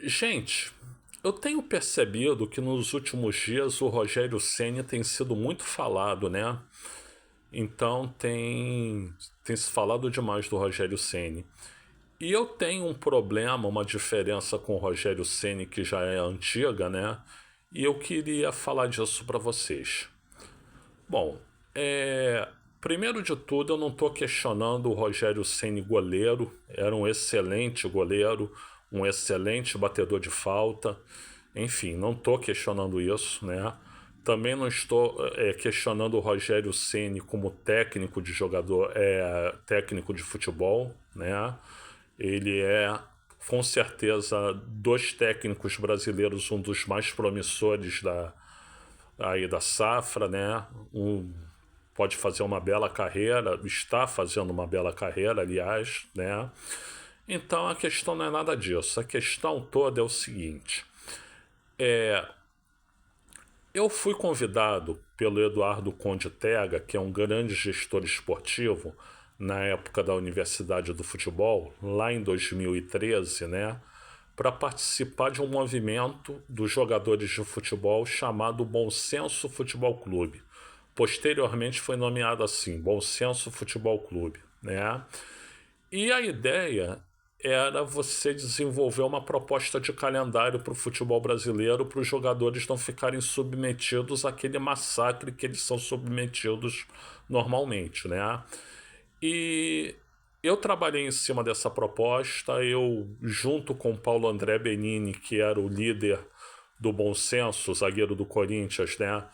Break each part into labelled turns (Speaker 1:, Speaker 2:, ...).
Speaker 1: Gente, eu tenho percebido que nos últimos dias o Rogério Ceni tem sido muito falado, né? Então tem se falado demais do Rogério Ceni. E eu tenho um problema, uma diferença com o Rogério Ceni que já é antiga, né? E eu queria falar disso para vocês. Bom, primeiro de tudo, eu não estou questionando o Rogério Ceni goleiro. Era um excelente goleiro, um excelente batedor de falta. Enfim, não estou questionando isso, né? Também não estou questionando o Rogério Ceni como técnico de jogador, técnico de futebol, né? Ele é com certeza dos técnicos brasileiros um dos mais promissores da safra, né? Pode fazer uma bela carreira, está fazendo uma bela carreira, aliás, né? Então a questão não é nada disso. A questão toda é o seguinte: eu fui convidado pelo Eduardo Conde Tega, que é um grande gestor esportivo, na época da Universidade do Futebol, lá em 2013, né? Para participar de um movimento dos jogadores de futebol chamado Bom Senso Futebol Clube. Posteriormente foi nomeado assim, Bom Senso Futebol Clube, né? E a ideia era você desenvolver uma proposta de calendário para o futebol brasileiro, para os jogadores não ficarem submetidos àquele massacre que eles são submetidos normalmente, né? E eu trabalhei em cima dessa proposta, eu junto com o Paulo André Benini, que era o líder do Bom Senso, zagueiro do Corinthians, né?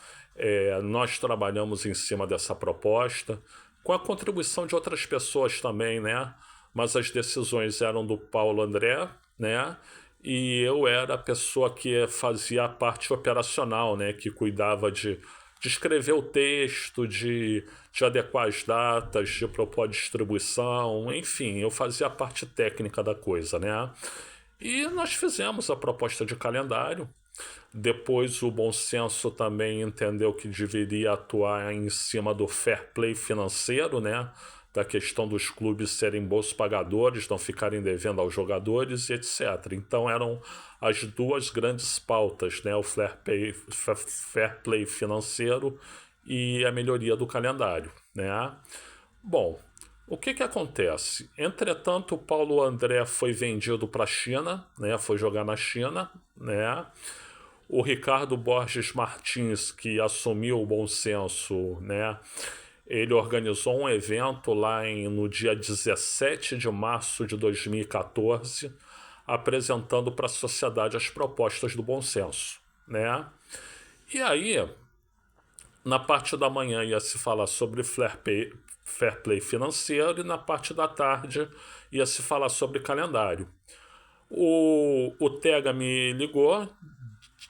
Speaker 1: Nós trabalhamos em cima dessa proposta, com a contribuição de outras pessoas também, né? Mas as decisões eram do Paulo André, né? E eu era a pessoa que fazia a parte operacional, né? Que cuidava de escrever o texto, de adequar as datas, de propor a distribuição, enfim, eu fazia a parte técnica da coisa, né? E nós fizemos a proposta de calendário. Depois o bom senso também entendeu que deveria atuar em cima do fair play financeiro, né? Da questão dos clubes serem bons pagadores, não ficarem devendo aos jogadores e etc. Então eram as duas grandes pautas, né? O fair play financeiro e a melhoria do calendário, né? Bom, o que acontece? Entretanto, o Paulo André foi vendido para a China, né? Foi jogar na China, né? O Ricardo Borges Martins, que assumiu o Bom Senso, né? Ele organizou um evento lá no dia 17 de março de 2014, apresentando para a sociedade as propostas do Bom Senso, né? E aí, na parte da manhã ia se falar sobre fair play financeiro e na parte da tarde ia se falar sobre calendário. O Tega me ligou,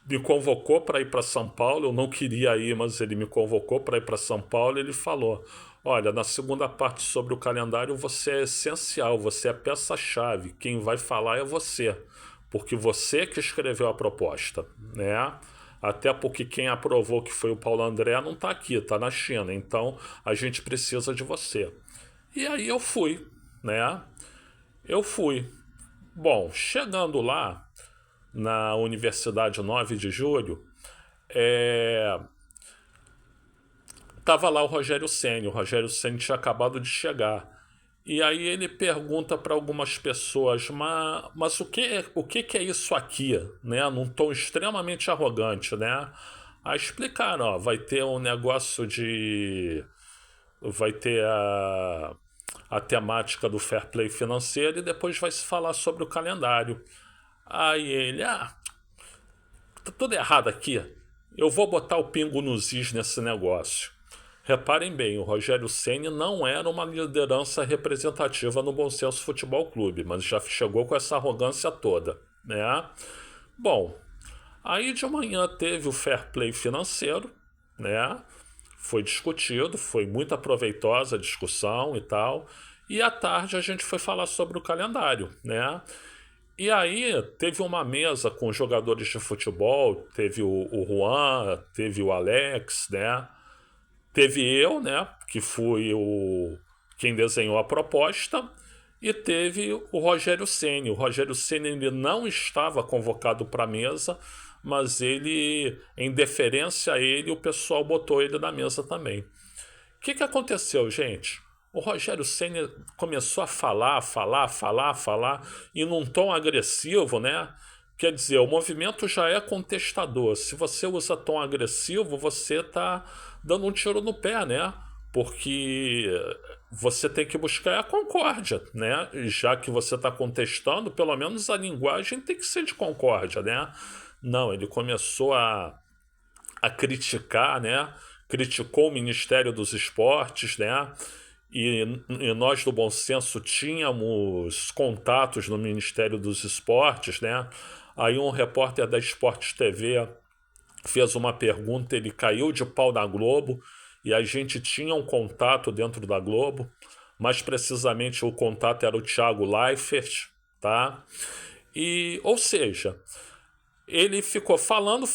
Speaker 1: me convocou para ir para São Paulo. Eu não queria ir, mas ele me convocou para ir para São Paulo. E ele falou: olha, na segunda parte sobre o calendário você é essencial, você é peça-chave. Quem vai falar é você, porque você que escreveu a proposta, né? Até porque quem aprovou, que foi o Paulo André, não está aqui, está na China. Então a gente precisa de você. E aí eu fui, né? Eu fui. Bom, chegando lá na Universidade 9 de Julho, tava lá o Rogério Ceni. O Rogério Ceni tinha acabado de chegar. E aí ele pergunta para algumas pessoas: mas o que é isso aqui? Né? Num tom extremamente arrogante, né? Aí explicaram: ó, vai ter um negócio de... Vai ter a temática do fair play financeiro e depois vai se falar sobre o calendário. Aí ele: tá tudo errado aqui. Eu vou botar o pingo nos is nesse negócio. Reparem bem, o Rogério Ceni não era uma liderança representativa no Bom Senso Futebol Clube, mas já chegou com essa arrogância toda, né? Bom, aí de manhã teve o fair play financeiro, né? Foi discutido, foi muito proveitosa a discussão e tal. E à tarde a gente foi falar sobre o calendário, né? E aí teve uma mesa com jogadores de futebol, teve o Juan, teve o Alex, né? Teve eu, né? Que fui quem desenhou a proposta. e teve o Rogério Ceni. O Rogério Ceni ele não estava convocado para a mesa, mas ele, em deferência a ele, o pessoal botou ele na mesa também. O que aconteceu, gente? O Rogério Ceni começou a falar, e num tom agressivo, né? Quer dizer, o movimento já é contestador. Se você usa tom agressivo, você está dando um tiro no pé, né? Porque você tem que buscar a concórdia, né? Já que você está contestando, pelo menos a linguagem tem que ser de concórdia, né? Não, ele começou a criticar, né? Criticou o Ministério dos Esportes, né? E nós do Bom Senso tínhamos contatos no Ministério dos Esportes, né? Aí um repórter da Esportes TV fez uma pergunta, ele caiu de pau na Globo, e a gente tinha um contato dentro da Globo, mais precisamente o contato era o Thiago Leifert, tá? E, ou seja, ele ficou falando,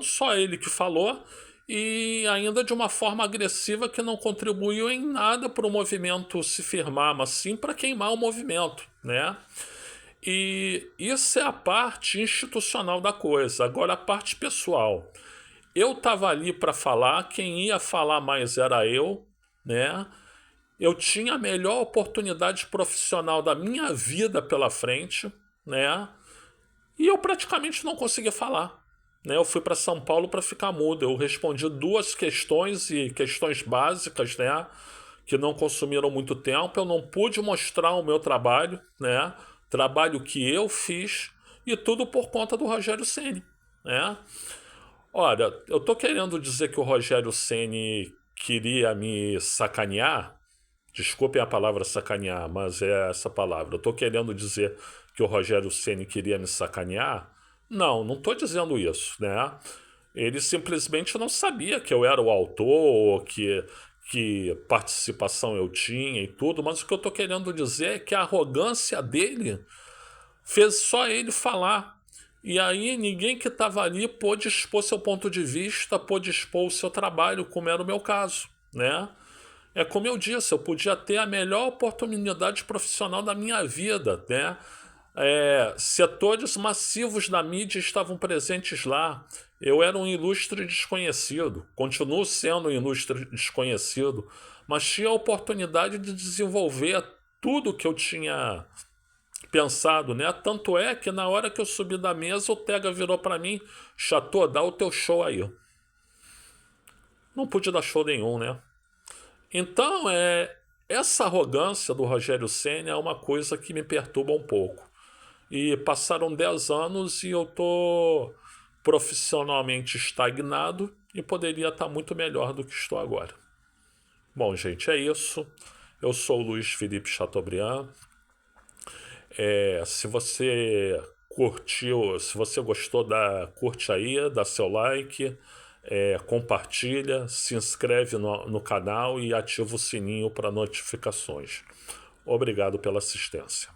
Speaker 1: só ele que falou, e ainda de uma forma agressiva que não contribuiu em nada para o movimento se firmar, mas sim para queimar o movimento, né? E isso é a parte institucional da coisa. Agora, a parte pessoal. Eu estava ali para falar, quem ia falar mais era eu, né? Eu tinha a melhor oportunidade profissional da minha vida pela frente, né? E eu praticamente não conseguia falar. Né? Eu fui para São Paulo para ficar mudo. Eu respondi duas questões e questões básicas, né? Que não consumiram muito tempo. Eu não pude mostrar o meu trabalho, né? Trabalho que eu fiz, e tudo por conta do Rogério Ceni, né? Olha, eu tô querendo dizer que o Rogério Ceni queria me sacanear. Desculpem a palavra sacanear, mas é essa palavra. Eu tô querendo dizer que o Rogério Ceni queria me sacanear? Não, não tô dizendo isso, né? Ele simplesmente não sabia que eu era o autor, que participação eu tinha e tudo, mas o que eu tô querendo dizer é que a arrogância dele fez só ele falar. E aí ninguém que estava ali pôde expor seu ponto de vista, pôde expor o seu trabalho, como era o meu caso, né? É como eu disse, eu podia ter a melhor oportunidade profissional da minha vida, né? Setores massivos da mídia estavam presentes lá. Eu era um ilustre desconhecido, continuo sendo um ilustre desconhecido, mas tinha a oportunidade de desenvolver tudo que eu tinha pensado, né? Tanto é que na hora que eu subi da mesa, o Tega virou para mim: Chateau, dá o teu show aí. Não pude dar show nenhum, né? Então, essa arrogância do Rogério Ceni é uma coisa que me perturba um pouco. E passaram 10 anos e eu tô profissionalmente estagnado e poderia estar muito melhor do que estou agora. Bom, gente, é isso. Eu sou o Luiz Felipe Chateaubriand. Se você curtiu, se você gostou, curte aí, dá seu like, compartilha, se inscreve no canal e ativa o sininho para notificações. Obrigado pela assistência.